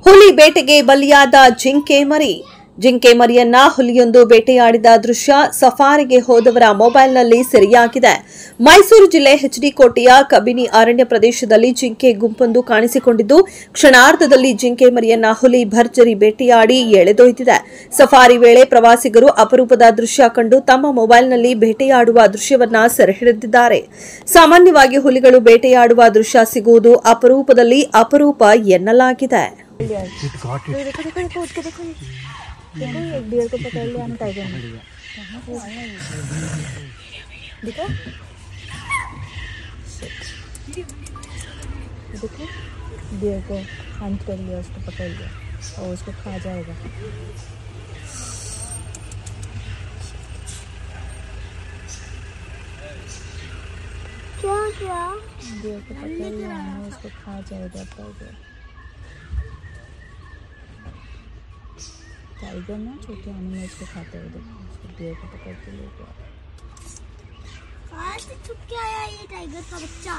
ಹುಲಿ ಬೇಟೆಗೆ ಬಲಿಯಾದ ಜಿಂಕೆ ಮರಿ. ಜಿಂಕೆ ಮರಿಯನ್ನ ಹುಲಿಯೊಂದು ಬೇಟೆಯಾಡಿದ ದೃಶ್ಯ ಸಫಾರಿಗೆ ಹೋದವರ ಮೊಬೈಲ್ನಲ್ಲಿ ಸೆರೆಯಾಗಿದೆ. ಮೈಸೂರು ಜಿಲ್ಲೆ ಎಚ್ಡಿ ಕೋಟೆಯ ಕಬಿನಿ ಅರಣ್ಯ ಪ್ರದೇಶದಲ್ಲಿ ಜಿಂಕೆ ಗುಂಪೊಂದು ಕಾಣಿಸಿಕೊಂಡಿದ್ದು, ಕ್ಷಣಾರ್ಧದಲ್ಲಿ ಜಿಂಕೆ ಮರಿಯನ್ನ ಹುಲಿ ಭರ್ಜರಿ ಬೇಟೆಯಾಡಿ ಎಳೆದೊಯ್ದಿದೆ. ಸಫಾರಿ ವೇಳೆ ಪ್ರವಾಸಿಗರು ಅಪರೂಪದ ದೃಶ್ಯ ಕಂಡು ತಮ್ಮ ಮೊಬೈಲ್ನಲ್ಲಿ ಬೇಟೆಯಾಡುವ ದೃಶ್ಯವನ್ನ ಸೆರೆಹಿಡಿದಿದ್ದಾರೆ. ಸಾಮಾನ್ಯವಾಗಿ ಹುಲಿಗಳು ಬೇಟೆಯಾಡುವ ದೃಶ್ಯ ಸಿಗುವುದು ಅಪರೂಪದಲ್ಲಿ ಅಪರೂಪ ಎನ್ನಲಾಗಿದೆ. देखो एक डियर को पकड़ लिया हम टाइगर ने। देखो देखो डियर को हंट कर लिया, उसको पकड़ लिया और उसको खा जाएगा। क्या क्या डियर को पकड़ लिया, उसको खा जाएगा टाइगर। टाइगर ना छोटे एनिमल्स को खाता है। देखो डियर को पकड़ के लेके कहाँ से छुप के आया ये टाइगर का बच्चा।